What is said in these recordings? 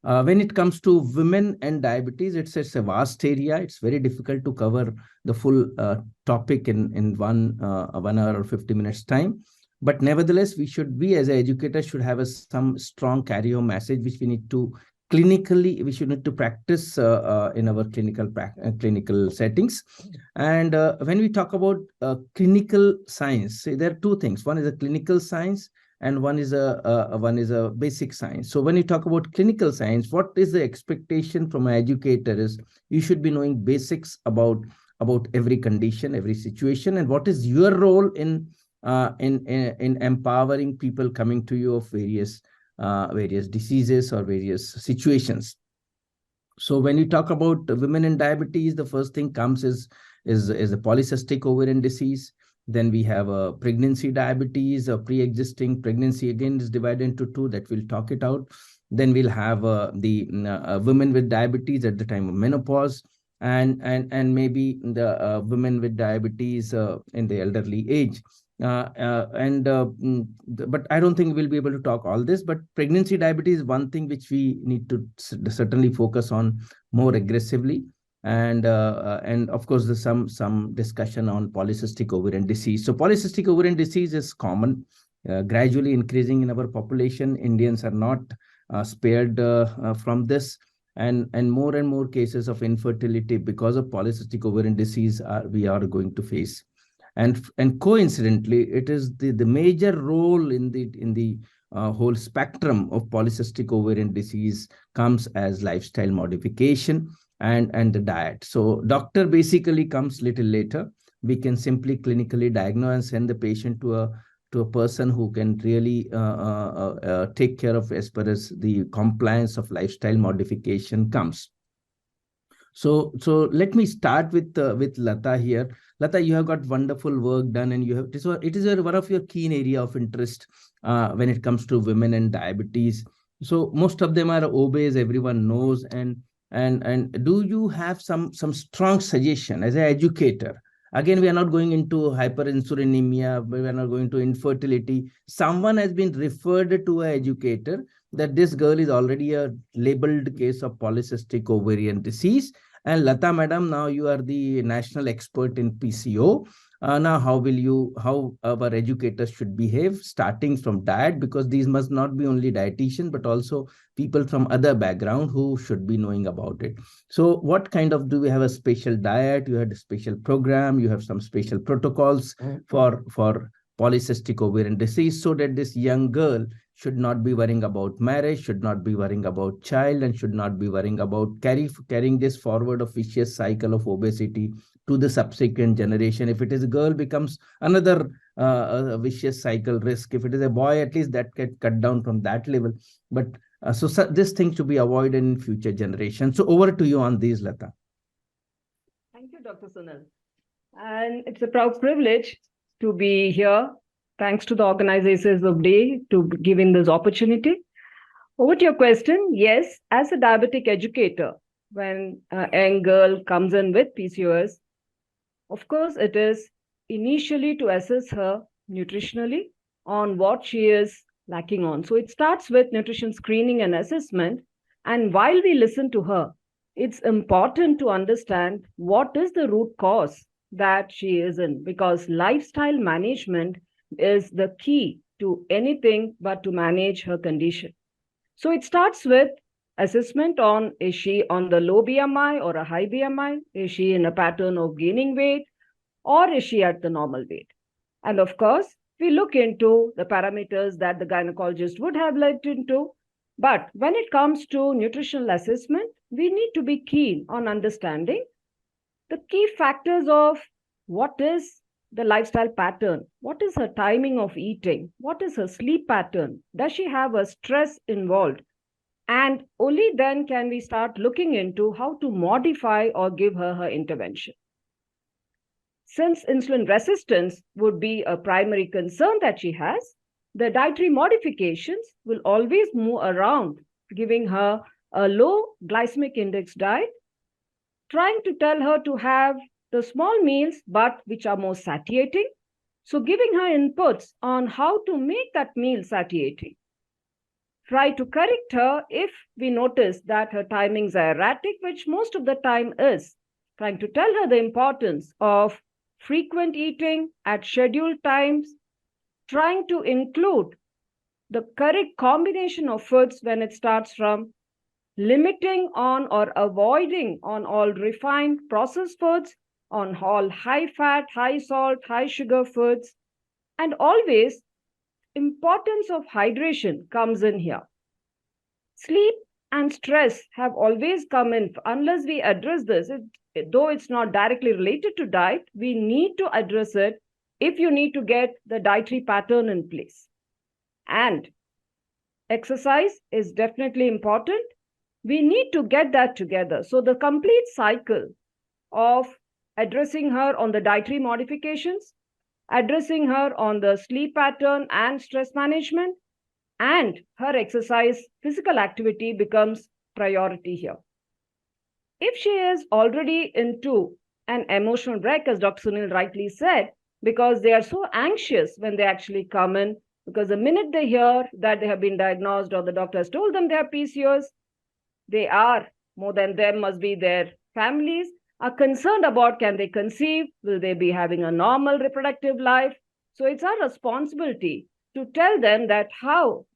When it comes to women and diabetes, it's a vast area. It's very difficult to cover the full topic in 1 hour or 50 minutes time. But nevertheless, we as an educator should have some strong carry-home message, which we need to we should need to practice in our clinical settings. And when we talk about clinical science, say there are two things. One is a clinical science, and one is a basic science. So when you talk about clinical science, what is the expectation from an educator is you should be knowing basics about every condition, every situation, and what is your role in empowering people coming to you of various diseases or various situations. So when you talk about women in diabetes, the first thing comes is a polycystic ovarian disease. Then we have a pregnancy diabetes, a pre-existing pregnancy, again is divided into two, that we'll talk it out. Then we'll have the women with diabetes at the time of menopause, and maybe the women with diabetes in the elderly age. But I don't think we'll be able to talk all this. But pregnancy diabetes is one thing which we need to certainly focus on more aggressively. And of course, there's some discussion on polycystic ovarian disease. So polycystic ovarian disease is common, gradually increasing in our population. Indians are not spared from this, and more cases of infertility because of polycystic ovarian disease we are going to face. And coincidentally, it is the major role in the whole spectrum of polycystic ovarian disease comes as lifestyle modification and the diet. So doctor basically comes little later. We can simply clinically diagnose and send the patient to a person who can really take care of as far as the compliance of lifestyle modification comes. So let me start with Lata here. Lata, you have got wonderful work done, and it is one of your keen area of interest when it comes to women and diabetes. So most of them are obese, everyone knows. And do you have some strong suggestion as an educator? Again, we are not going into hyperinsulinemia, we are not going to infertility. Someone has been referred to an educator that this girl is already a labeled case of polycystic ovarian disease. And Lata madam, now you are the national expert in PCO. Now, how our educators should behave, starting from diet, because these must not be only dietitian, but also people from other background who should be knowing about it. So what kind of, do we have a special diet? You had a special program, you have some special protocols for polycystic ovarian disease, so that this young girl should not be worrying about marriage, should not be worrying about child, and should not be worrying about carrying this forward of vicious cycle of obesity to the subsequent generation. If it is a girl, becomes another vicious cycle risk. If it is a boy, at least that get cut down from that level. But so this thing to be avoided in future generations. So over to you on these, Lata. Thank you, Dr. Sunil. And it's a proud privilege to be here. Thanks to the organizers of DAY to giving this opportunity. Over to your question. Yes, as a diabetic educator, when a young girl comes in with PCOS, of course, it is initially to assess her nutritionally on what she is lacking on. So it starts with nutrition screening and assessment. And while we listen to her, it's important to understand what is the root cause that she is in, because lifestyle management is the key to anything but to manage her condition. So it starts with assessment on, is she on the low BMI or a high BMI? Is she in a pattern of gaining weight, or is she at the normal weight? And of course, we look into the parameters that the gynecologist would have looked into. But when it comes to nutritional assessment, we need to be keen on understanding the key factors of what is the lifestyle pattern, what is her timing of eating, what is her sleep pattern, does she have a stress involved? And only then can we start looking into how to modify or give her intervention. Since insulin resistance would be a primary concern that she has, the dietary modifications will always move around, giving her a low glycemic index diet, trying to tell her to have the small meals, but which are more satiating. So giving her inputs on how to make that meal satiating. try to correct her if we notice that her timings are erratic, which most of the time is. Trying to tell her the importance of frequent eating at scheduled times, trying to include the correct combination of foods when it starts from limiting on or avoiding on all refined processed foods, on all high fat, high salt, high sugar foods, and always importance of hydration comes in here. Sleep and stress have always come in. Unless we address this, though it's not directly related to diet, we need to address it if you need to get the dietary pattern in place. And exercise is definitely important. We need to get that together. So the complete cycle of addressing her on the dietary modifications, addressing her on the sleep pattern and stress management, and her exercise, physical activity becomes priority here. If she is already into an emotional wreck, as Dr. Sunil rightly said, because they are so anxious when they actually come in, because the minute they hear that they have been diagnosed or the doctor has told them they have PCOS, they are, more than them must be their families, are concerned about can they conceive, will they be having a normal reproductive life. So it's our responsibility to tell them that how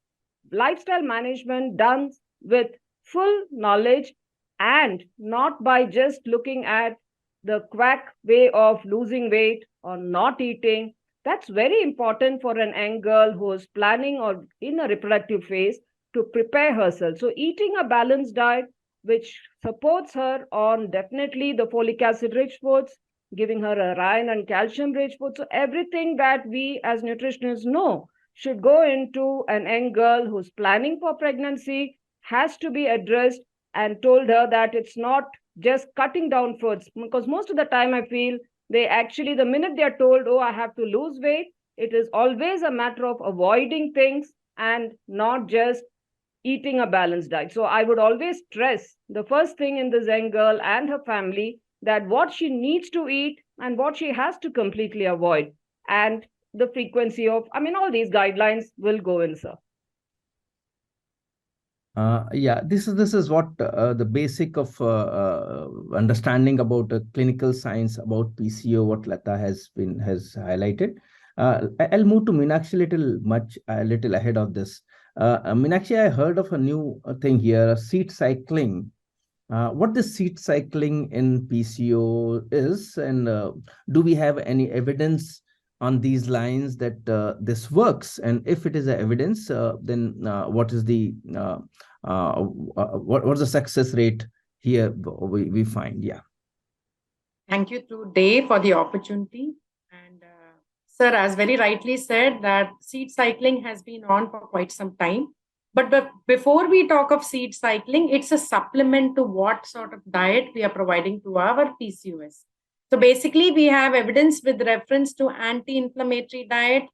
lifestyle management done with full knowledge and not by just looking at the quack way of losing weight or not eating. That's very important for an young girl who is planning or in a reproductive phase to prepare herself. So eating a balanced diet which supports her on definitely the folic acid rich foods, giving her a iron and calcium rich foods. So everything that we as nutritionists know should go into an young girl who's planning for pregnancy has to be addressed and told her that it's not just cutting down foods, because most of the time I feel they actually, the minute they're told, oh, I have to lose weight, it is always a matter of avoiding things and not just eating a balanced diet. So I would always stress the first thing in this young girl and her family that what she needs to eat and what she has to completely avoid, and the frequency of, all these guidelines will go in, sir. Yeah, this is what the basic of understanding about clinical science about PCO, what Lata has highlighted. I'll move to Meenakshi a little ahead of this. Meenakshi, I heard of a new thing here, seed cycling. What this seed cycling in PCO is, and do we have any evidence on these lines that this works? And if it is a evidence, then what is the what's the success rate here we find? Yeah. Thank you to Day for the opportunity. And sir, as very rightly said, that seed cycling has been on for quite some time. But before we talk of seed cycling, it's a supplement to what sort of diet we are providing to our PCOS. So basically, we have evidence with reference to anti-inflammatory diet,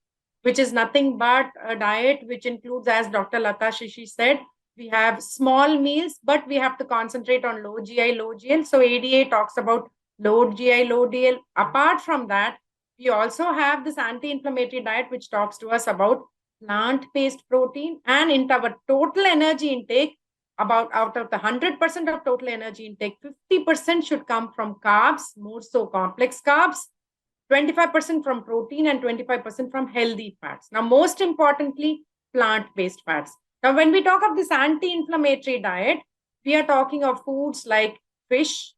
which is nothing but a diet which includes, as Dr. Lata Shishi said, we have small meals, but we have to concentrate on low GI, low GL. So ADA talks about low GI, low DL. Apart from that, we also have this anti-inflammatory diet, which talks to us about plant-based protein, and in our total energy intake, about out of the 100% of total energy intake, 50% should come from carbs, more so complex carbs, 25% from protein, and 25% from healthy fats. Now, most importantly, plant-based fats. Now, when we talk of this anti-inflammatory diet, we are talking of foods like fish,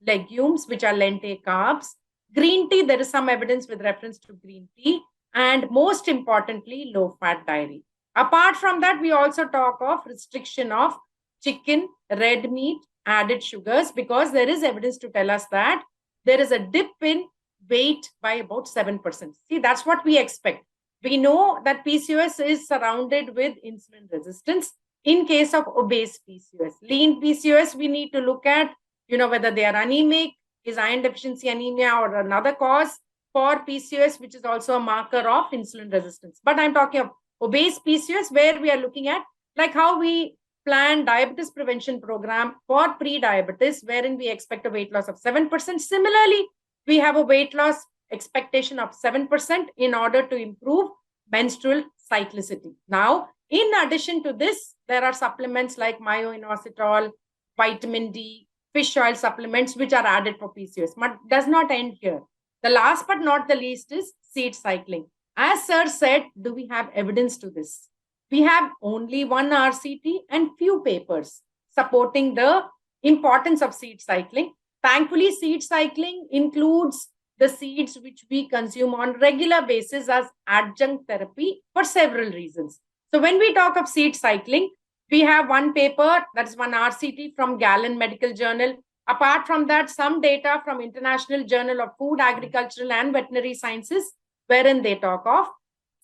legumes, which are lentil carbs, green tea. There is some evidence with reference to green tea, and most importantly, low-fat dairy. Apart from that, we also talk of restriction of chicken, red meat, added sugars, because there is evidence to tell us that there is a dip in weight by about 7%. See, that's what we expect. We know that PCOS is surrounded with insulin resistance. In case of obese PCOS, lean PCOS, we need to look at, whether they are anemic, is iron deficiency anemia or another cause for PCOS, which is also a marker of insulin resistance. But I'm talking of obese PCOS, where we are looking at like how we plan diabetes prevention program for pre-diabetes, wherein we expect a weight loss of 7%. Similarly, we have a weight loss expectation of 7% in order to improve menstrual cyclicity. Now, In addition to this, there are supplements like myo-inositol, vitamin D, fish oil supplements, which are added for PCOS. But does not end here. The last but not the least is seed cycling. As sir said, do we have evidence to this? We have only one RCT and few papers supporting the importance of seed cycling. Thankfully, seed cycling includes the seeds which we consume on regular basis as adjunct therapy for several reasons. So when we talk of seed cycling, we have one paper, that is one RCT from Gallon Medical Journal. Apart from that, some data from International Journal of Food, Agricultural and Veterinary Sciences, wherein they talk of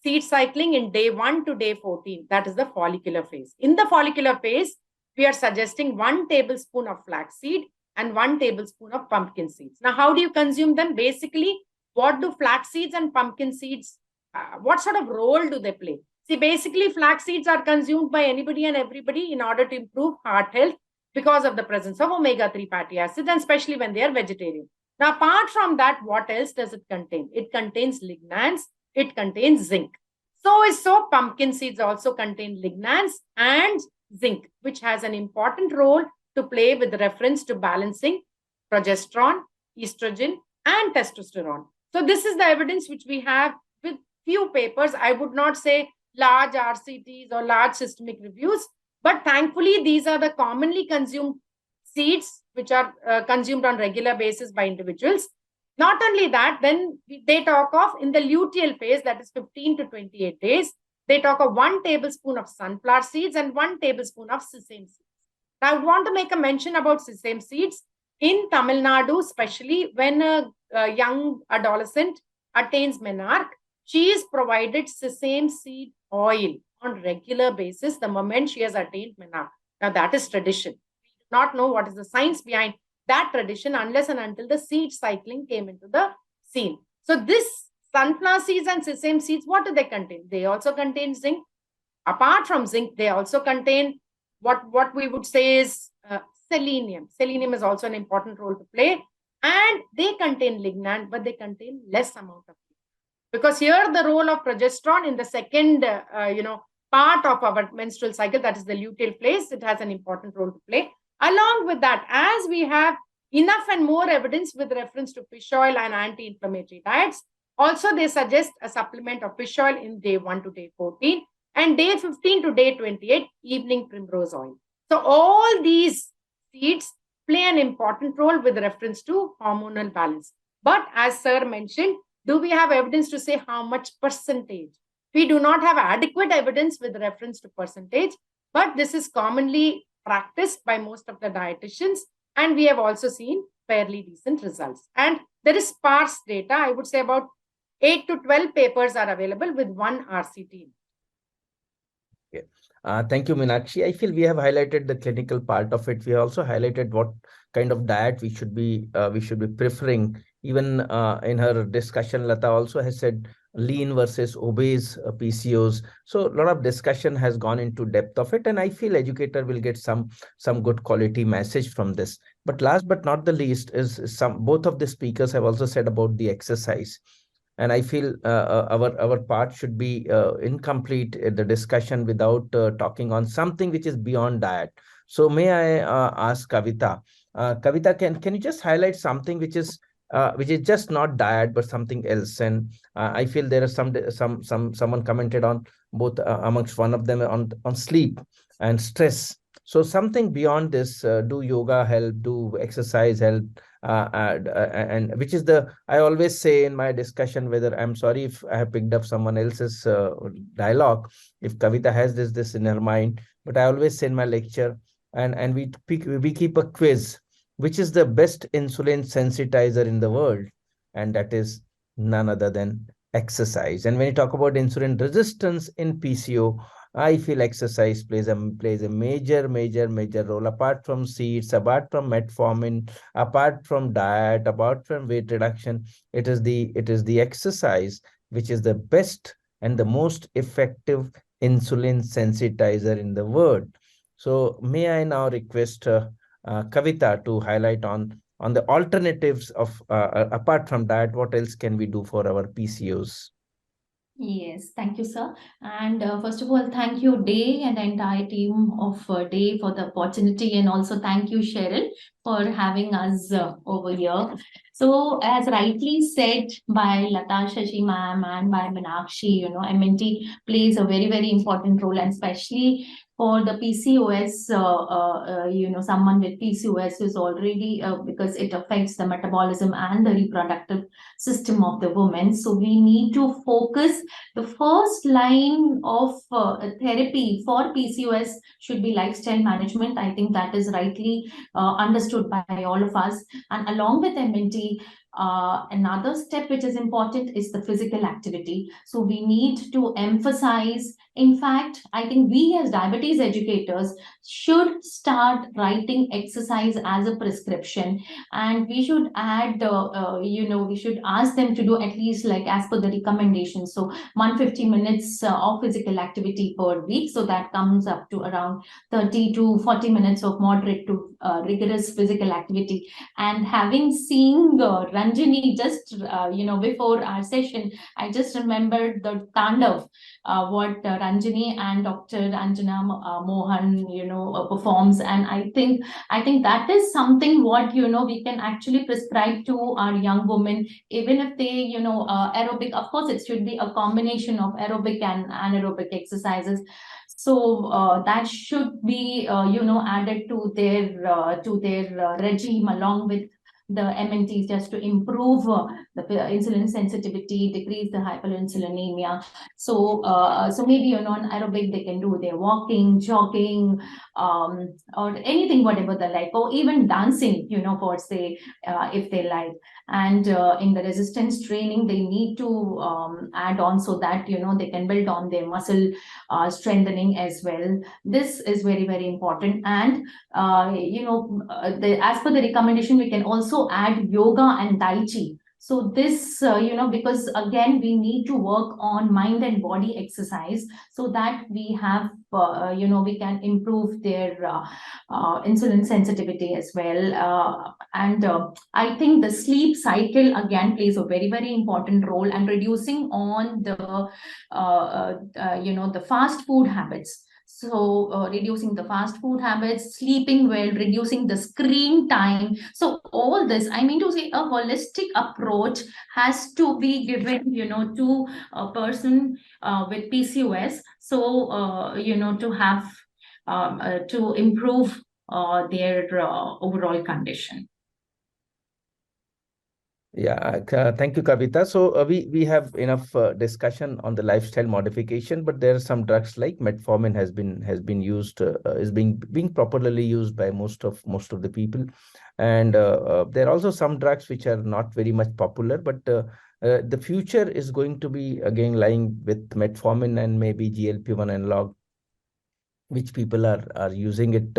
seed cycling in day 1 to day 14. That is the follicular phase. In the follicular phase, we are suggesting 1 tablespoon of flaxseed and 1 tablespoon of pumpkin seeds. Now, how do you consume them? Basically, what do flax seeds and pumpkin seeds, what sort of role do they play? See, basically, flax seeds are consumed by anybody and everybody in order to improve heart health because of the presence of omega-3 fatty acids, and especially when they are vegetarian. Now, apart from that, what else does it contain? It contains lignans, it contains zinc. So pumpkin seeds also contain lignans and zinc, which has an important role to play with reference to balancing progesterone, estrogen, and testosterone. So this is the evidence which we have with few papers. I would not say large RCTs or large systemic reviews, but thankfully these are the commonly consumed seeds which are consumed on regular basis by individuals. Not only that, then they talk of in the luteal phase, that is 15 to 28 days, they talk of 1 tablespoon of sunflower seeds and 1 tablespoon of sesame seeds. Now, I want to make a mention about sesame seeds. In Tamil Nadu, especially when a young adolescent attains menarche, she is provided sesame seed oil on regular basis the moment she has attained menarche. Now, that is tradition. We do not know what is the science behind that tradition unless and until the seed cycling came into the scene. So this sunflower seeds and sesame seeds, what do they contain? They also contain zinc. Apart from zinc, they also contain what we would say is selenium. Selenium is also an important role to play. And they contain lignan, but they contain less amount of lignan. Because here the role of progesterone in the second, part of our menstrual cycle, that is the luteal phase, it has an important role to play. Along with that, as we have enough and more evidence with reference to fish oil and anti-inflammatory diets, also they suggest a supplement of fish oil in day 1 to day 14 and day 15 to day 28, evening primrose oil. So all these seeds play an important role with reference to hormonal balance. But as sir mentioned, do we have evidence to say how much percentage? We do not have adequate evidence with reference to percentage, but this is commonly practiced by most of the dietitians, and we have also seen fairly decent results. And there is sparse data. I would say about 8 to 12 papers are available with one RCT. Okay. Thank you, Meenakshi. I feel we have highlighted the clinical part of it. We also highlighted what kind of diet we should be preferring. Even in her discussion, Lata also has said lean versus obese PCOS. So a lot of discussion has gone into depth of it, and I feel educator will get some good quality message from this. But last but not the least is both of the speakers have also said about the exercise. And I feel our part should be incomplete the discussion without talking on something which is beyond diet. So may I ask Kavita? Kavita, can you just highlight something which is just not diet but something else? And I feel there is someone commented on both amongst one of them on sleep and stress. So something beyond this, do yoga help? Do exercise help? And which is I always say in my discussion, whether I'm sorry if I have picked up someone else's dialogue, if Kavita has this in her mind, but I always say in my lecture, and we keep a quiz, which is the best insulin sensitizer in the world, and that is none other than exercise. And when you talk about insulin resistance in PCO, I feel exercise plays a major role. Apart from seeds, apart from metformin, apart from diet, apart from weight reduction, it is the exercise which is the best and the most effective insulin sensitizer in the world. So may I now request Kavita to highlight on the alternatives of apart from diet, what else can we do for our PCOS? Yes, thank you, sir. And first of all, thank you, Day, and the entire team of Day for the opportunity, and also thank you, Cheryl, for having us over here. So, as rightly said by Lata Shashi ma'am and by Meenakshi, MNT plays a very, very important role, and especially for the PCOS, someone with PCOS is already because it affects the metabolism and the reproductive system of the woman. So, we need to focus the first line of therapy for PCOS should be lifestyle management. I think that is rightly understood by all of us. And along with MNT, another step which is important is the physical activity. So we need to emphasize. In fact, I think we as diabetes educators should start writing exercise as a prescription, and we should add, we should ask them to do at least like as per the recommendation. So 150 minutes of physical activity per week. So that comes up to around 30 to 40 minutes of moderate to rigorous physical activity. And having seen Ranjini just, before our session, I just remembered the Tandav, what Ranjini and Dr. Anjana Mohan, performs. And I think that is something what, we can actually prescribe to our young women, even if they, aerobic, of course, it should be a combination of aerobic and anaerobic exercises. So that should be, added to their regime along with the MNTs, just to improve the insulin sensitivity, decrease the hyperinsulinemia. So maybe on aerobic they can do their walking, jogging, or anything whatever they like, or even dancing, for say if they like. And in the resistance training they need to add on, so that they can build on their muscle strengthening as well. This is very, very important. And as per the recommendation, we can also add yoga and tai chi. So this, because again, we need to work on mind and body exercise, so that we have, we can improve their insulin sensitivity as well. And I think the sleep cycle again plays a very, very important role, and reducing on the, the fast food habits. So reducing the fast food habits, sleeping well, reducing the screen time. So all this, I mean to say, a holistic approach has to be given, to a person with PCOS. So, to have, to improve their overall condition. Yeah, thank you, Kavita. So we have enough discussion on the lifestyle modification, but there are some drugs like metformin has been used, is being properly used by most of the people, and there are also some drugs which are not very much popular, but the future is going to be again lying with metformin and maybe GLP-1 analog, which people are using it.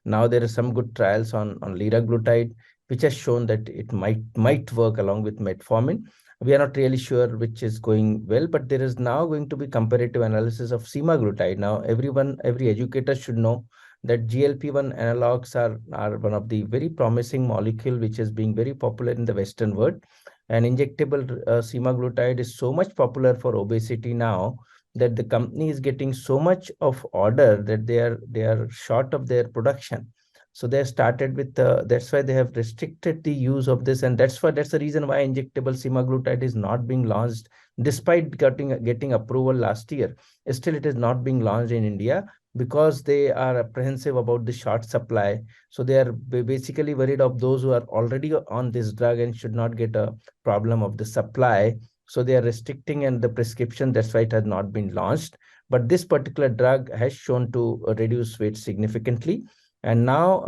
Now there are some good trials on liraglutide, which has shown that it might work along with metformin. We are not really sure which is going well, but there is now going to be comparative analysis of semaglutide. Now every educator should know that GLP-1 analogs are one of the very promising molecule which is being very popular in the Western world. And injectable semaglutide is so much popular for obesity now that the company is getting so much of order that they are short of their production. So they started with that's why they have restricted the use of this, and that's the reason why injectable semaglutide is not being launched despite getting approval last year. Still it is not being launched in India because they are apprehensive about the short supply. So they are basically worried of those who are already on this drug and should not get a problem of the supply. So they are restricting and the prescription, that's why it has not been launched. But this particular drug has shown to reduce weight significantly. And now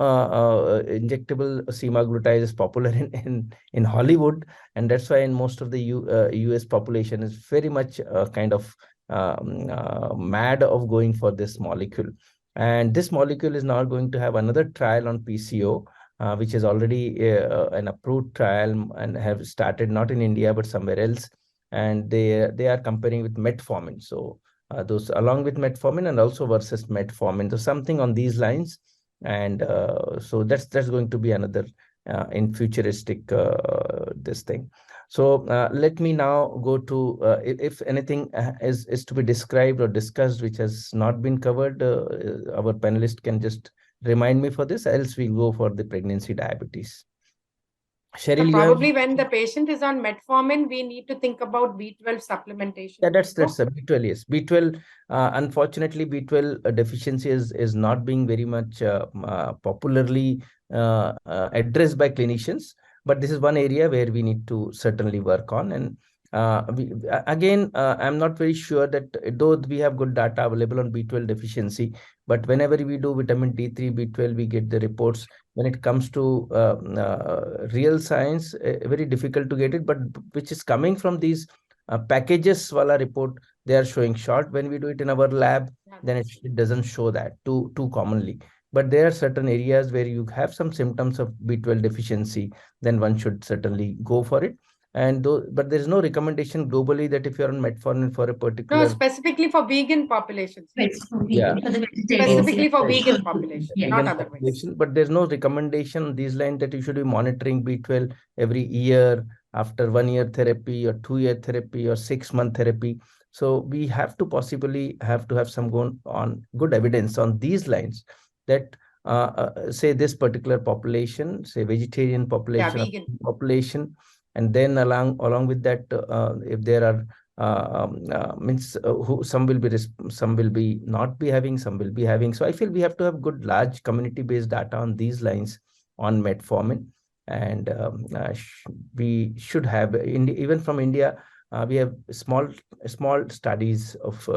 injectable semaglutide is popular in Hollywood. And that's why in most of the US population is very much kind of mad of going for this molecule. And this molecule is now going to have another trial on PCO, which is already an approved trial and have started not in India, but somewhere else. And they are comparing with metformin. So those along with metformin and also versus metformin. So something on these lines. And so that's going to be another in futuristic this thing. So let me now go to if anything is to be described or discussed which has not been covered, our panelist can just remind me for this, else we go for the pregnancy diabetes. Cheryl, you have... Probably when the patient is on metformin, we need to think about B12 supplementation. Yeah, that's a B12. Yes, B12. Unfortunately, B12 deficiency is not being very much popularly addressed by clinicians. But this is one area where we need to certainly work on. And I'm not very sure that though we have good data available on B12 deficiency, but whenever we do vitamin D3, B12, we get the reports. When it comes to real science, very difficult to get it, but which is coming from these packages wala report, they are showing short. When we do it in our lab, then it doesn't show that too commonly. But there are certain areas where you have some symptoms of B12 deficiency, then one should certainly go for it. And but there is no recommendation globally that if you're on metformin for a particular... No, specifically for vegan populations. Yeah. Specifically for vegan population, not otherwise. Population, but there's no recommendation on these lines that you should be monitoring B12 every year after 1 year therapy or 2 year therapy or 6 month therapy. So we have to possibly have some good evidence on these lines that say this particular population, say vegetarian population, population, and then along with that, if there are some will be not be having, some will be having. So I feel we have to have good large community-based data on these lines on metformin, and we should have even from India. We have small studies of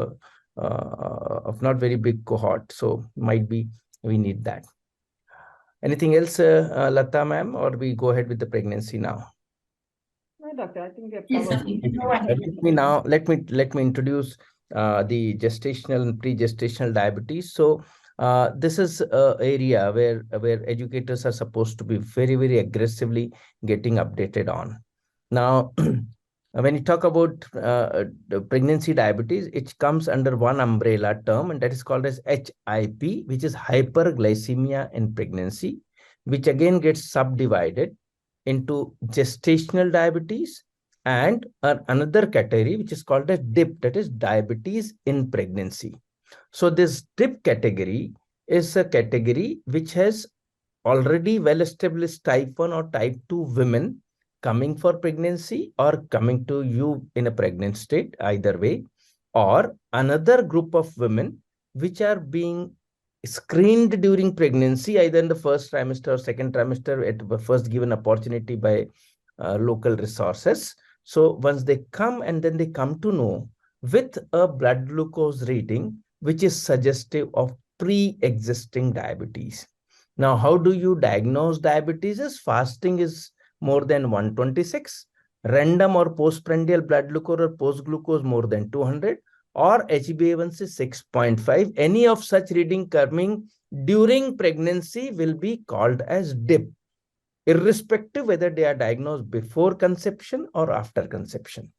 not very big cohort, so might be we need that. Anything else, Lata ma'am, or we go ahead with the pregnancy now? No, doctor, I think we have covered. Let me introduce the gestational and pre-gestational diabetes. So this is an area where educators are supposed to be very aggressively getting updated on. Now, when you talk about the pregnancy diabetes, it comes under one umbrella term, and that is called as HIP, which is hyperglycemia in pregnancy, which again gets subdivided into gestational diabetes and another category which is called as DIP, that is diabetes in pregnancy. So this DIP category is a category which has already well-established type 1 or type 2 women coming for pregnancy or coming to you in a pregnant state, either way, or another group of women which are being screened during pregnancy, either in the first trimester or second trimester at the first given opportunity by local resources. So once they come and then they come to know with a blood glucose reading, which is suggestive of pre-existing diabetes. Now, how do you diagnose diabetes? Fasting is more than 126, random or postprandial blood glucose or post-glucose more than 200, or HbA1c 6.5, any of such reading coming during pregnancy will be called as DIP, irrespective whether they are diagnosed before conception or after conception.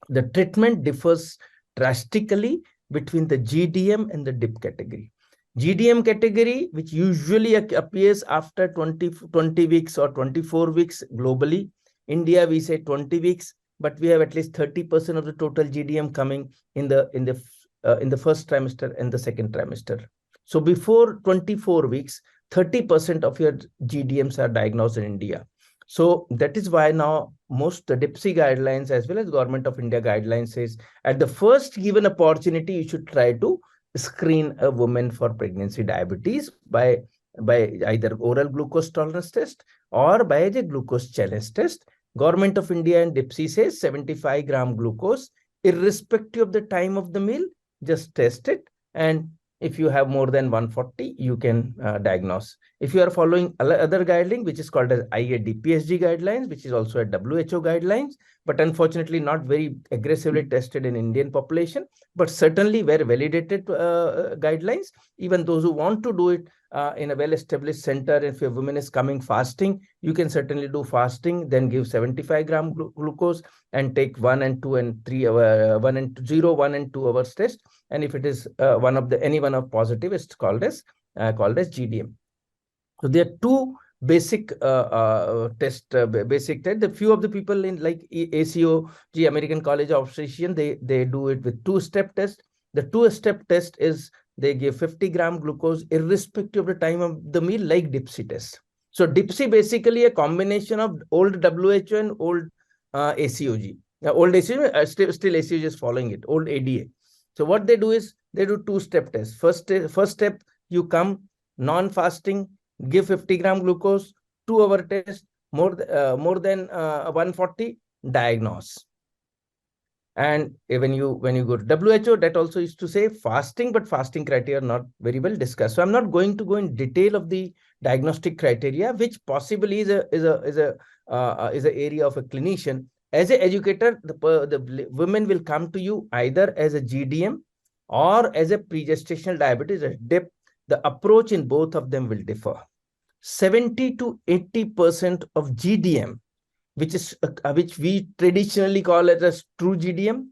The treatment differs drastically between the GDM and the DIP category. GDM category, which usually appears after 20 weeks or 24 weeks globally. India, we say 20 weeks, but we have at least 30% of the total GDM coming in the first trimester and the second trimester. So before 24 weeks, 30% of your GDMs are diagnosed in India. So that is why now most the DIPSI guidelines as well as Government of India guidelines says at the first given opportunity, you should try to screen a woman for pregnancy diabetes by either oral glucose tolerance test or by a glucose challenge test. Government of India and DIPSI says 75 gram glucose, irrespective of the time of the meal, just test it. And if you have more than 140, you can diagnose. If you are following other guideline, which is called as IAD-PSG guidelines, which is also a WHO guidelines, but unfortunately not very aggressively tested in Indian population, but certainly very validated guidelines. Even those who want to do it in a well-established center, if a woman is coming fasting, you can certainly do fasting, then give 75 gram glucose and take 1 and 2 and 3 hour, 1 and 2 hours test. And if it is any one of positive, it's called as GDM. So there are two basic test, basic test. The few of the people in like ACOG, American College of Obstetrician, they do it with two-step test. The two-step test is they give 50-gram glucose irrespective of the time of the meal, like DIPSI test. So DIPSI basically a combination of old WHO and old ACOG. Old ACOG, still ACOG is following it, old ADA. So what they do is they do two-step test. First step, you come non-fasting, give 50-gram glucose, 2-hour test, more than 140, diagnose. And when you go to WHO, that also is to say fasting, but fasting criteria are not very well discussed. So I'm not going to go in detail of the diagnostic criteria, which possibly is a area of a clinician. As an educator, the women will come to you either as a GDM or as a pregestational diabetes, a DIP. The approach in both of them will differ. 70 to 80% of GDM, which we traditionally call it as true GDM.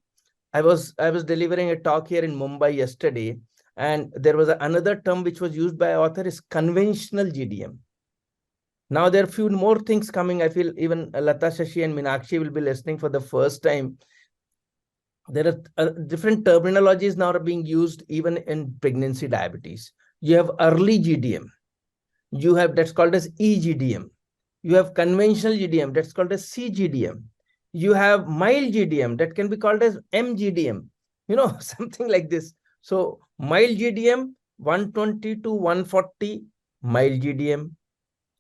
I was delivering a talk here in Mumbai yesterday, and there was another term which was used by author is conventional GDM. Now there are a few more things coming. I feel even Lata, Shashi, and Meenakshi will be listening for the first time. There are different terminologies now are being used even in pregnancy diabetes. You have early GDM. You have that's called as eGDM. You have conventional GDM, that's called as cGDM. You have mild GDM, that can be called as mGDM, something like this. So mild GDM, 120 to 140, mild GDM,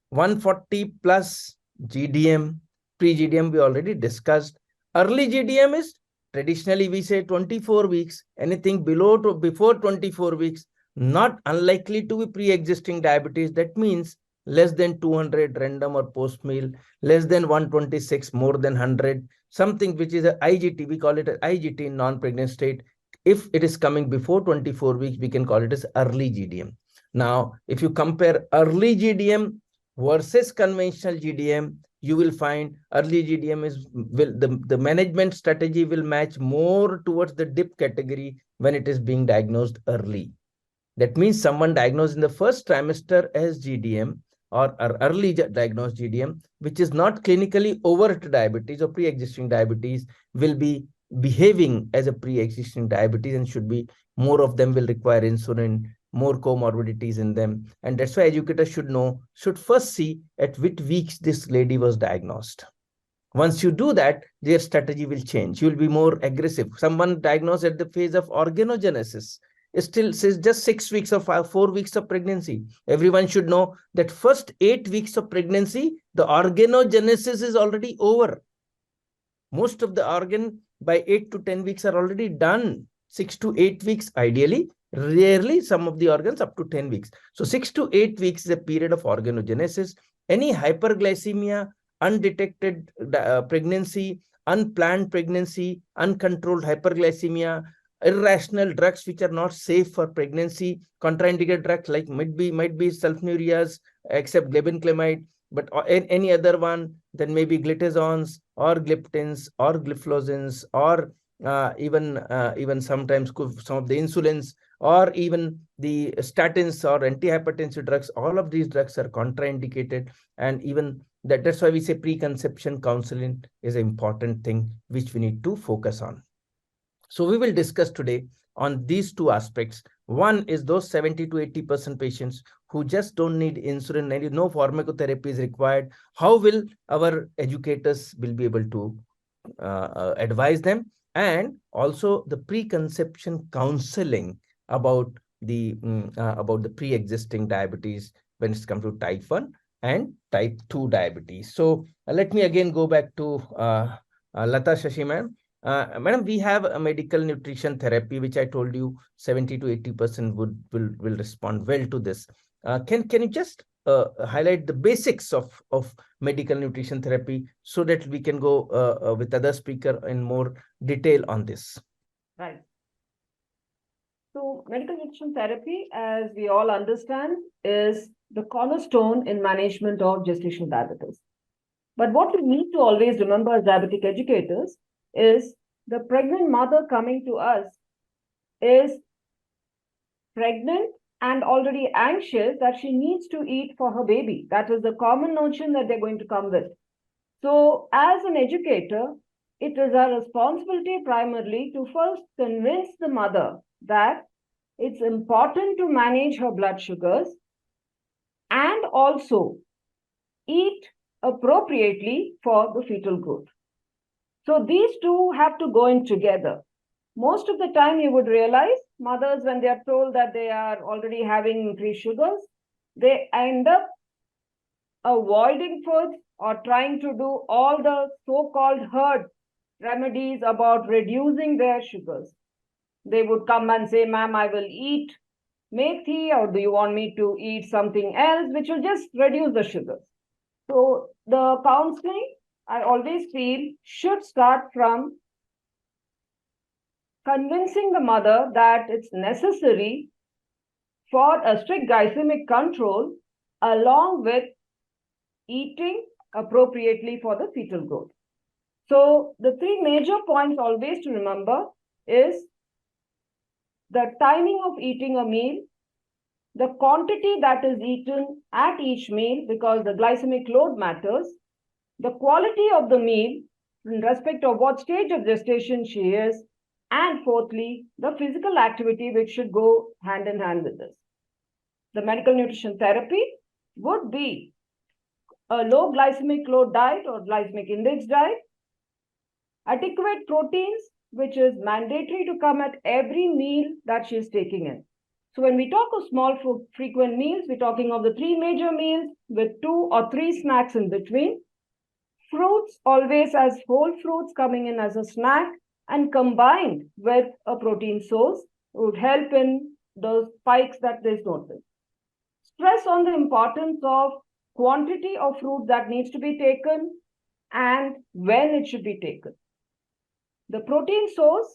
140 plus GDM, pre-GDM we already discussed. Early GDM is, traditionally we say 24 weeks, anything before 24 weeks, not unlikely to be pre-existing diabetes. That means less than 200 random or post-meal, less than 126, more than 100, something which is a IGT, we call it an IGT in non-pregnant state. If it is coming before 24 weeks, we can call it as early GDM. Now, if you compare early GDM versus conventional GDM, you will find early GDM is the management strategy will match more towards the DIP category when it is being diagnosed early. That means someone diagnosed in the first trimester as GDM or early diagnosed GDM, which is not clinically overt diabetes or pre-existing diabetes, will be behaving as a pre-existing diabetes, and should be more of them will require insulin, more comorbidities in them. And that's why educators should first see at which weeks this lady was diagnosed. Once you do that, their strategy will change. You will be more aggressive. Someone diagnosed at the phase of organogenesis is still says just 6 weeks or 4 weeks of pregnancy. Everyone should know that first 8 weeks of pregnancy, the organogenesis is already over. Most of the organ by 8 to 10 weeks are already done. 6 to 8 weeks ideally, rarely some of the organs up to 10 weeks. So 6 to 8 weeks is a period of organogenesis. Any hyperglycemia, undetected pregnancy, unplanned pregnancy, uncontrolled hyperglycememia, irrational drugs which are not safe for pregnancy, contraindicated drugs like might be sulfonylureas, except glibenclamide, but any other one, then maybe glitazones or gliptins or gliflozins, or even sometimes some of the insulins, or even the statins or antihypertensive drugs. All of these drugs are contraindicated, and even that's why we say preconception counseling is an important thing which we need to focus on. So we will discuss today on these two aspects. One is those 70 to 80% patients who just don't need insulin and no pharmacotherapy is required. How will our educators will be able to advise them? And also the preconception counseling about the pre-existing diabetes when it comes to type 1 and type 2 diabetes. So let me again go back to Lata, Shashi ma'am. Madam, we have a medical nutrition therapy, which I told you 70 to 80% will respond well to this. Can you just highlight the basics of medical nutrition therapy so that we can go with other speaker in more detail on this? Right. So medical nutrition therapy, as we all understand, is the cornerstone in management of gestational diabetes. But what we need to always remember as diabetic educators is the pregnant mother coming to us is pregnant and already anxious that she needs to eat for her baby. That is the common notion that they're going to come with. So as an educator, it is our responsibility primarily to first convince the mother that it's important to manage her blood sugars and also eat appropriately for the fetal growth. So these two have to go in together. Most of the time you would realize mothers, when they are told that they are already having increased sugars, they end up avoiding foods or trying to do all the so-called herd remedies about reducing their sugars. They would come and say, ma'am, I will eat methi, or do you want me to eat something else, which will just reduce the sugars. So the counseling, I always feel, should start from convincing the mother that it's necessary for a strict glycemic control along with eating appropriately for the fetal growth. So the three major points always to remember is the timing of eating a meal, the quantity that is eaten at each meal, because the glycemic load matters, the quality of the meal in respect of what stage of gestation she is, and fourthly, the physical activity which should go hand in hand with this. The medical nutrition therapy would be a low glycemic load diet or glycemic index diet, adequate proteins, which is mandatory to come at every meal that she is taking in. So when we talk of small frequent meals, we're talking of the three major meals with 2 or 3 snacks in between. Fruits always as whole fruits coming in as a snack and combined with a protein source would help in those spikes that there's noticed. Stress on the importance of quantity of fruit that needs to be taken and when it should be taken. The protein source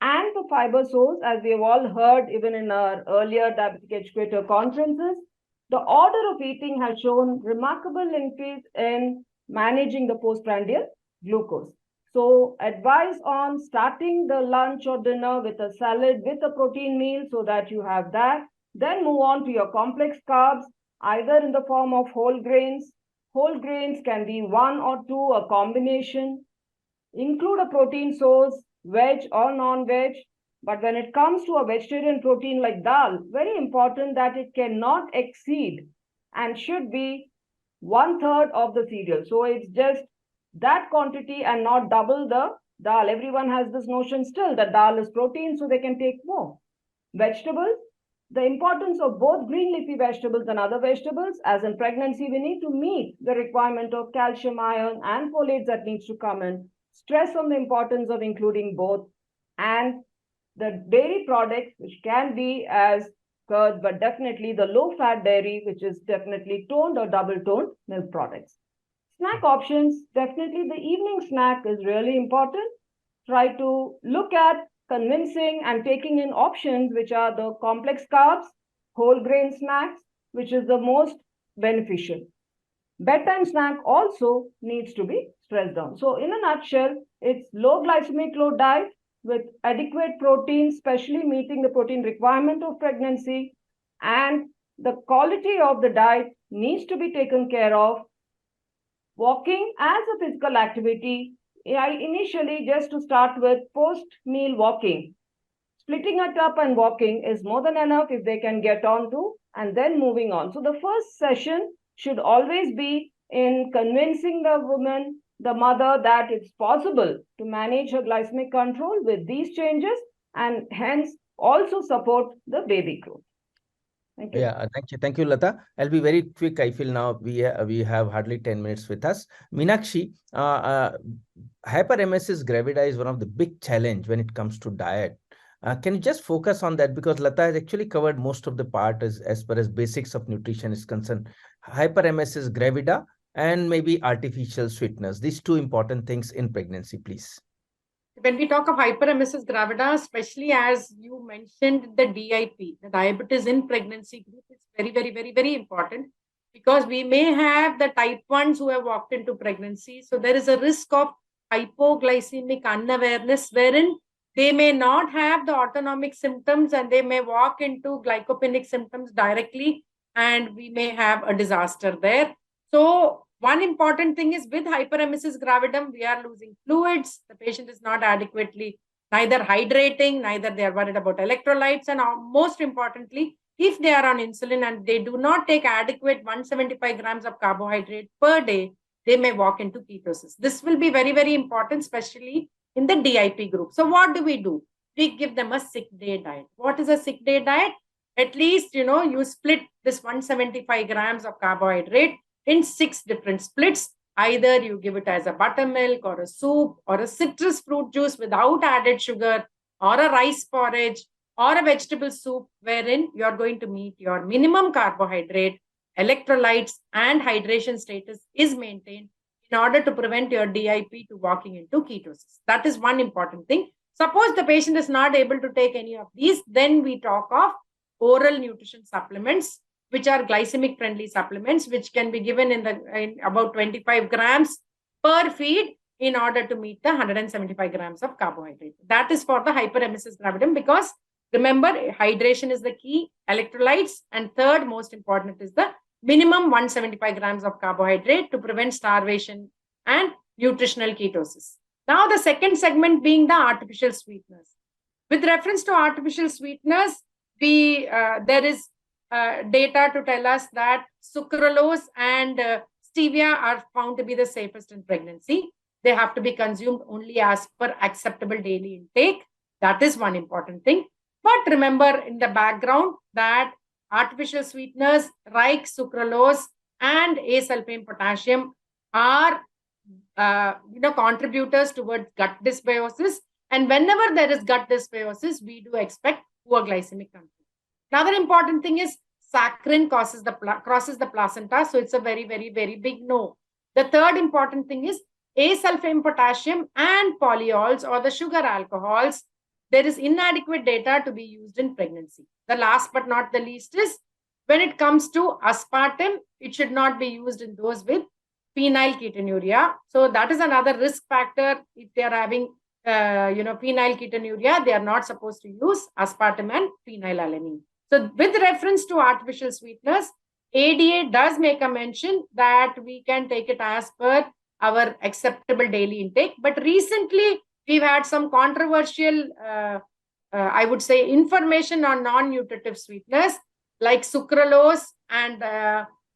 and the fiber source, as we have all heard even in our earlier diabetic educator conferences, the order of eating has shown remarkable increase in managing the postprandial glucose. So advise on starting the lunch or dinner with a salad with a protein meal so that you have that. Then move on to your complex carbs, either in the form of whole grains. Whole grains can be 1 or 2, a combination. Include a protein source, veg or non-veg. But when it comes to a vegetarian protein like dal, very important that it cannot exceed and should be 1/3 of the cereal. So it's just that quantity and not double the dal. Everyone has this notion still that dal is protein, so they can take more. Vegetables, the importance of both green leafy vegetables and other vegetables, as in pregnancy, we need to meet the requirement of calcium, iron, and folates that needs to come in. Stress on the importance of including both, and the dairy products, which can be as curd, but definitely the low-fat dairy, which is definitely toned or double-toned milk products. Snack options, definitely the evening snack is really important. Try to look at convincing and taking in options which are the complex carbs, whole grain snacks, which is the most beneficial. Bedtime snack also needs to be stressed down. So in a nutshell, it's low glycemic load diet with adequate protein, especially meeting the protein requirement of pregnancy, and the quality of the diet needs to be taken care of. Walking as a physical activity, initially just to start with post-meal walking, splitting it up and walking is more than enough if they can get on to, and then moving on. So the first session should always be in convincing the woman, the mother, that it's possible to manage her glycemic control with these changes and hence also support the baby growth. Thank you. Yeah, thank you, Lata. I'll be very quick. I feel now we have hardly 10 minutes with us. Meenakshi, hyperemesis gravida is one of the big challenge when it comes to diet. Can you just focus on that, because Lata has actually covered most of the part as far as basics of nutrition is concerned. Hyperemesis gravida and maybe artificial sweeteners. These two important things in pregnancy, please. When we talk of hyperemesis gravida, especially as you mentioned, the DIP, the diabetes in pregnancy group, is very, very, very, very important, because we may have the type 1s who have walked into pregnancy. So there is a risk of hypoglycemic unawareness, wherein They may not have the autonomic symptoms and they may walk into glycopenic symptoms directly, and we may have a disaster there. So one important thing is with hyperemesis gravidum, we are losing fluids. The patient is not adequately neither hydrating, neither they are worried about electrolytes. And most importantly, if they are on insulin and they do not take adequate 175 grams of carbohydrate per day, they may walk into ketosis. This will be very, very important, especially in the DIP group. So what do? We give them a 6-day diet. What is a 6-day diet? At least, you split this 175 grams of carbohydrate in 6 different splits. Either you give it as a buttermilk or a soup or a citrus fruit juice without added sugar, or a rice porridge or a vegetable soup, wherein you are going to meet your minimum carbohydrate, electrolytes, and hydration status is maintained in order to prevent your DIP to walking into ketosis. That is one important thing. Suppose the patient is not able to take any of these, then we talk of oral nutrition supplements, which are glycemic friendly supplements, which can be given in about 25 grams per feed in order to meet the 175 grams of carbohydrate. That is for the hyperemesis gravidum, because remember, hydration is the key, electrolytes, and third most important is the minimum 175 grams of carbohydrate to prevent starvation and nutritional ketosis. Now, the second segment being the artificial sweeteners. With reference to artificial sweeteners, there is data to tell us that sucralose and stevia are found to be the safest in pregnancy. They have to be consumed only as per acceptable daily intake. That is one important thing. But remember in the background that artificial sweeteners like sucralose and asulfame potassium are contributors towards gut dysbiosis. And whenever there is gut dysbiosis, we do expect poor glycemic control. Another important thing is saccharin crosses the placenta. So it's a very, very, very big no. The third important thing is asulfame potassium and polyols, or the sugar alcohols. There is inadequate data to be used in pregnancy. The last but not the least is when it comes to aspartame, it should not be used in those with phenylketonuria. So that is another risk factor. If they are having phenylketonuria, they are not supposed to use aspartame and phenylalanine. So with reference to artificial sweeteners, ADA does make a mention that we can take it as per our acceptable daily intake. But recently, we've had some controversial, I would say, information on non-nutritive sweeteners like sucralose and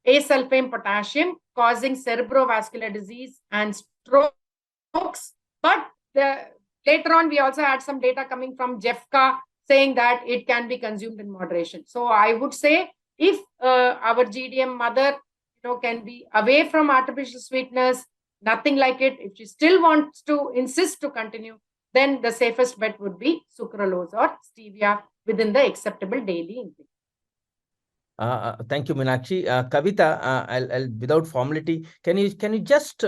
asulfame potassium causing cerebrovascular disease and strokes. But later on, we also had some data coming from JEFCA saying that it can be consumed in moderation. So I would say if our GDM mother can be away from artificial sweeteners, nothing like it, if she still wants to insist to continue, then the safest bet would be sucralose or stevia within the acceptable daily intake. Thank you, Meenakshi. Kavita, I'll without formality, can you just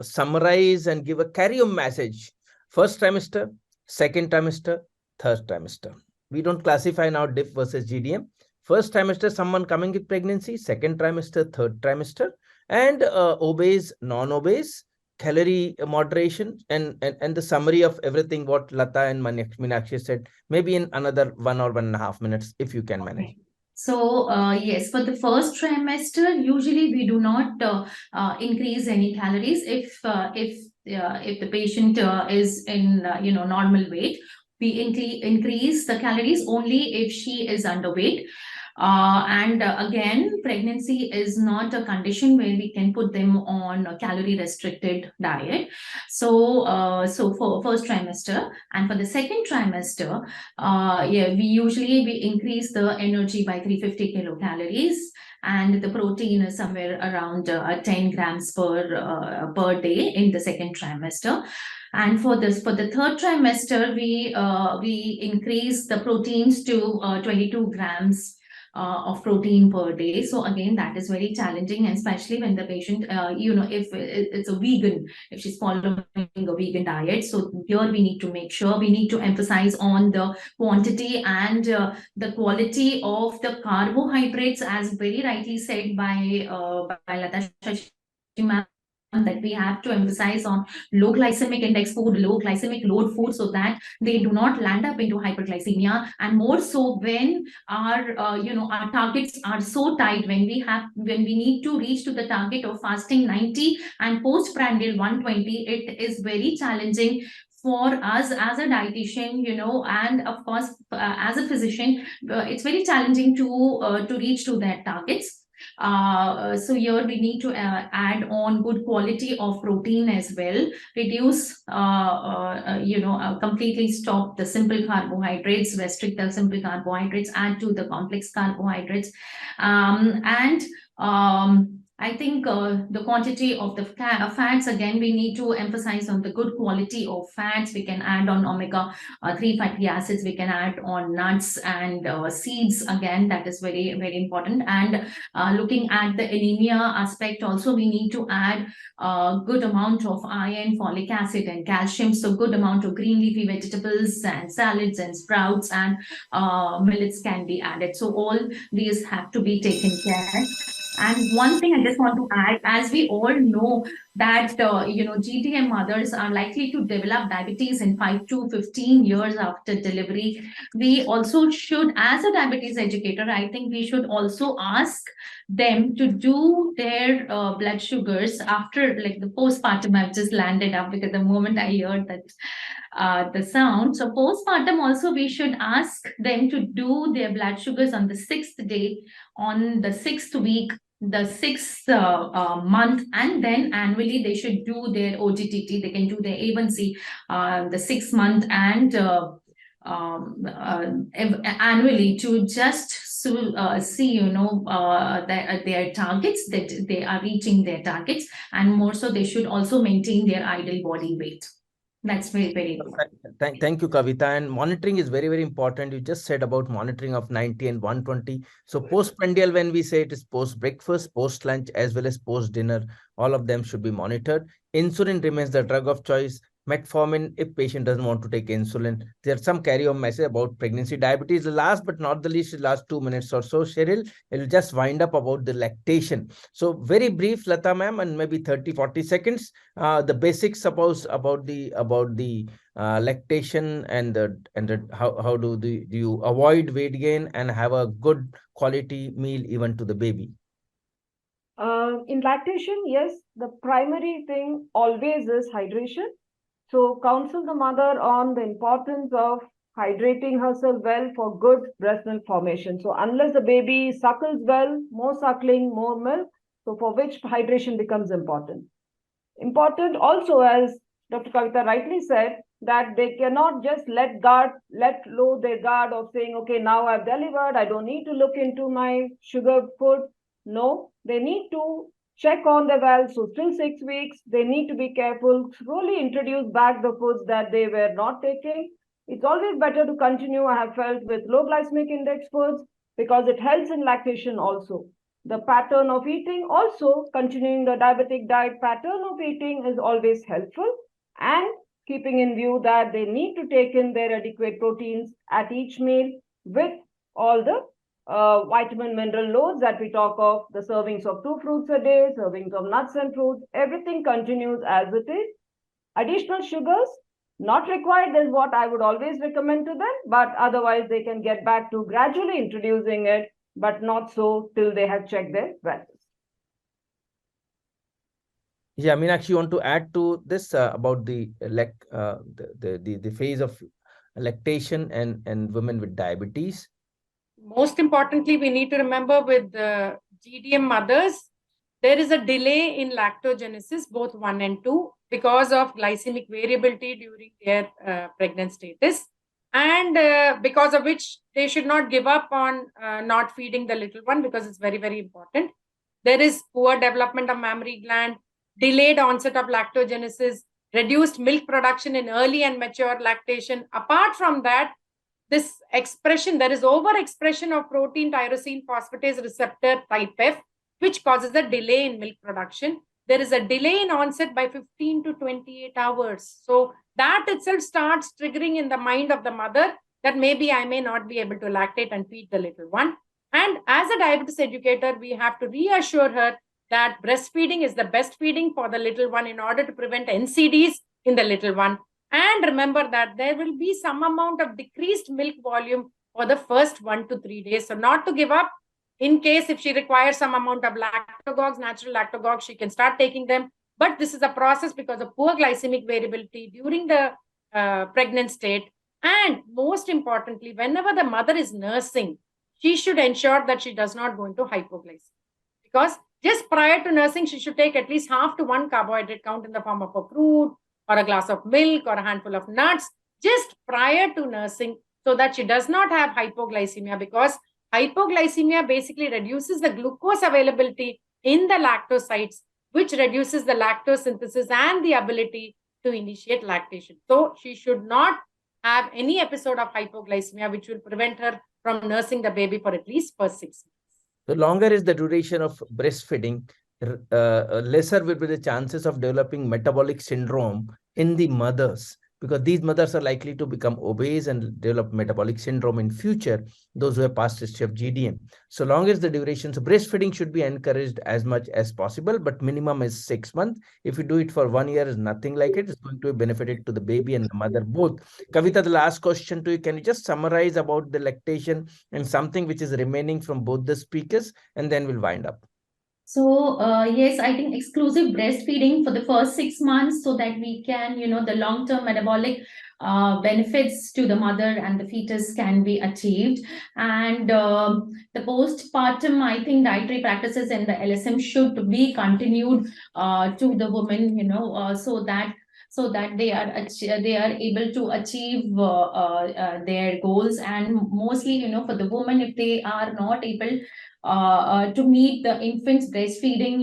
summarize and give a carry-home message? First trimester, second trimester, third trimester. We don't classify now DIP versus GDM. First trimester, someone coming with pregnancy. Second trimester, third trimester, and obese, non-obese, calorie moderation, and the summary of everything what Lata and Meenakshi said, maybe in another 1 or 1.5 minutes, if you can manage. Okay. So yes, for the first trimester, usually we do not increase any calories if the patient is in normal weight. We increase the calories only if she is underweight. And again, pregnancy is not a condition where we can put them on a calorie restricted diet. So for first trimester, and for the second trimester, we usually increase the energy by 350 kilocalories, and the protein is somewhere around 10 grams per day in the second trimester. And for the third trimester, we increase the proteins to 22 grams of protein per day. So again, that is very challenging, and especially when the patient, if it's a vegan, if she's following a vegan diet. So here we need to make sure, we need to emphasize on the quantity and the quality of the carbohydrates, as very rightly said by Lata Shashi ma'am, that we have to emphasize on low glycemic index food, low glycemic load food, so that they do not land up into hyperglycemia. And more so when our our targets are so tight, when we need to reach to the target of fasting 90 and postprandial 120, it is very challenging for us as a dietitian, and of course as a physician, it's very challenging to reach to their targets. So here we need to add on good quality of protein as well, reduce completely stop the simple carbohydrates, restrict the simple carbohydrates, add to the complex carbohydrates, and I think the quantity of the fats, again, we need to emphasize on the good quality of fats. We can add on omega-3 fatty acids. We can add on nuts and seeds. Again, that is very, very important. And looking at the anemia aspect, also we need to add a good amount of iron, folic acid, and calcium. So good amount of green leafy vegetables and salads and sprouts and millets can be added. So all these have to be taken care. And one thing I just want to add, as we all know that GDM mothers are likely to develop diabetes in 5 to 15 years after delivery, we also should, as a diabetes educator, I think we should also ask them to do their blood sugars after, like, the postpartum. I've just landed up because the moment I heard that the sound. So postpartum also we should ask them to do their blood sugars on the 6th day, on the 6th week, the 6th month, and then annually they should do their OGTT. They can do their A1C the 6th month and annually to just see their targets, that they are reaching their targets, and more so they should also maintain their ideal body weight. That's very, very important. Thank you, Kavita. And monitoring is very, very important. You just said about monitoring of 90 and 120. So postprandial, when we say it is post-breakfast, post-lunch, as well as post-dinner, all of them should be monitored. Insulin remains the drug of choice. Metformin, if patient doesn't want to take insulin. There's some carry-on message about pregnancy diabetes. The last but not the least, the last 2 minutes or so, Cheryl, it'll just wind up about the lactation. So very brief, Lata ma'am, and maybe 30-40 seconds. The basics about the lactation and how do you avoid weight gain and have a good quality meal even to the baby? In lactation, yes, the primary thing always is hydration. So counsel the mother on the importance of hydrating herself well for good breast milk formation. So unless the baby suckles well, more suckling, more milk, so for which hydration becomes important. Important also, as Dr. Kavita rightly said, that they cannot just let low their guard of saying, okay, now I've delivered, I don't need to look into my sugar food. No, they need to check on the valves. So still 6 weeks, they need to be careful, slowly introduce back the foods that they were not taking. It's always better to continue, I have felt, with low glycemic index foods because it helps in lactation also. The pattern of eating also, continuing the diabetic diet pattern of eating is always helpful, and keeping in view that they need to take in their adequate proteins at each meal with all the vitamin mineral loads that we talk of, the servings of 2 fruits a day, servings of nuts and fruits, everything continues as it is. Additional sugars not required is what I would always recommend to them, but otherwise they can get back to gradually introducing it, but not so till they have checked their values. Yeah, Meenakshi, you want to add to this about the phase of lactation and women with diabetes? Most importantly, we need to remember with the GDM mothers, there is a delay in lactogenesis, both 1 and 2, because of glycemic variability during their pregnant status, and because of which they should not give up on not feeding the little one, because it's very, very important. There is poor development of mammary gland, delayed onset of lactogenesis, reduced milk production in early and mature lactation. Apart from that, this expression, there is overexpression of protein tyrosine phosphatase receptor type F, which causes a delay in milk production. There is a delay in onset by 15 to 28 hours. So that itself starts triggering in the mind of the mother that maybe I may not be able to lactate and feed the little one. And as a diabetes educator, we have to reassure her that breastfeeding is the best feeding for the little one in order to prevent NCDs in the little one. And remember that there will be some amount of decreased milk volume for the first 1 to 3 days. So not to give up. In case if she requires some amount of lactogogues, natural lactogogues, she can start taking them. But this is a process because of poor glycemic variability during the pregnant state. And most importantly, whenever the mother is nursing, she should ensure that she does not go into hypoglycemia. Because just prior to nursing, she should take at least half to 1 carbohydrate count in the form of a fruit or a glass of milk or a handful of nuts just prior to nursing, so that she does not have hypoglycemia, because hypoglycemia basically reduces the glucose availability in the lactocytes, which reduces the lactose synthesis and the ability to initiate lactation. So she should not have any episode of hypoglycemia, which will prevent her from nursing the baby for at least first 6 months. The longer is the duration of breastfeeding, lesser will be the chances of developing metabolic syndrome in the mothers, because these mothers are likely to become obese and develop metabolic syndrome in future, those who have past history of GDM. So long as the duration, so breastfeeding should be encouraged as much as possible, but minimum is 6 months. If you do it for 1 year, is nothing like it. It's going to be benefited to the baby and the mother both. Kavita, the last question to you. Can you just summarize about the lactation and something which is remaining from both the speakers, and then we'll wind up. So yes, I think exclusive breastfeeding for the first 6 months, so that we can, the long-term metabolic benefits to the mother and the fetus can be achieved. And the postpartum, I think dietary practices and the LSM should be continued to the women, so that they are able to achieve their goals. And mostly, for the women, if they are not able to meet the infant's breastfeeding,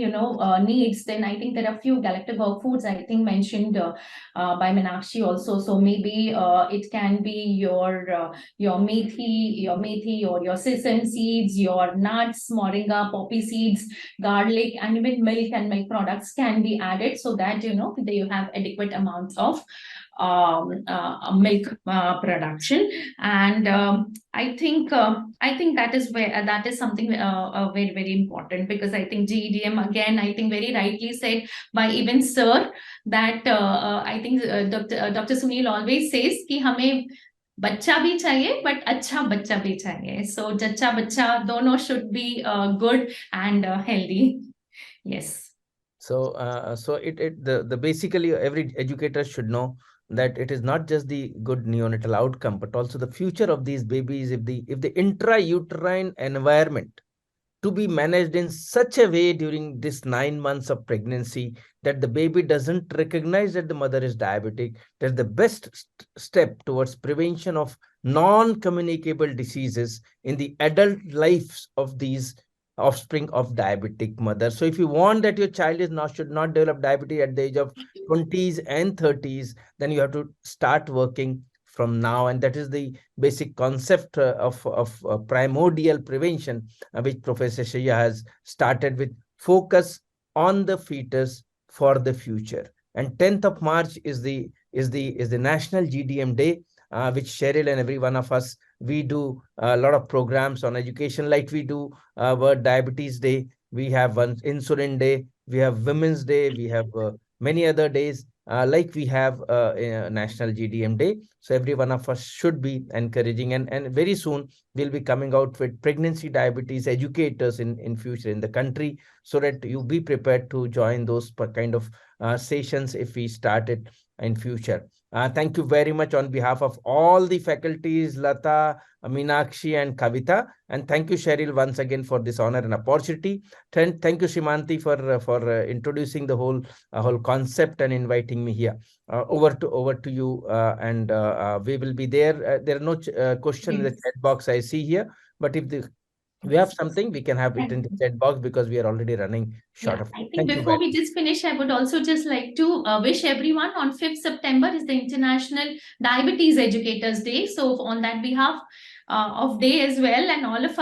needs, then I think there are few galactic foods I think mentioned by Meenakshi also. So maybe it can be your methi, or your sesame seeds, your nuts, moringa, poppy seeds, garlic, and even milk and milk products can be added, so that you have adequate amounts of milk production. And I think that is something very, very important, because I think GEDM, again, I think very rightly said by even sir, that I think Dr. Sunil always says कि हमें बच्चा भी चाहिए but अच्छा बच्चा भी चाहिए. So जच्चा बच्चा दोनों should be good and healthy. Yes. So the basically every educator should know that it is not just the good neonatal outcome, but also the future of these babies. If the intrauterine environment to be managed in such a way during this 9 months of pregnancy that the baby doesn't recognize that the mother is diabetic, that's the best step towards prevention of non-communicable diseases in the adult lives of these offspring of diabetic mother. So if you want that your child should not develop diabetes at the age of 20s and 30s, then you have to start working from now. And that is the basic concept of primordial prevention, which Professor Shaya has started with, focus on the fetus for the future. And 10th of March is the National GDM Day, which Cheryl and every one of us, we do a lot of programs on education, like we do World Diabetes Day, we have one Insulin Day, we have Women's Day, we have many other days, like we have National GDM Day. So every one of us should be encouraging, and very soon we'll be coming out with pregnancy diabetes educators in future in the country, so that you be prepared to join those kind of sessions if we start it in future. Thank you very much on behalf of all the faculties, Lata, Meenakshi, and Kavita. And thank you, Cheryl, once again for this honor and opportunity. Thank you, Shimanti, for introducing the whole concept and inviting me here. Over to you, and we will be there. There are no question in the chat box I see here, but if we have something, we can have it in the chat box, because we are already running short of. I think before we just finish, I would also just like to wish everyone on 5th September is the International Diabetes Educators Day. So on that behalf of day as well, and all of us.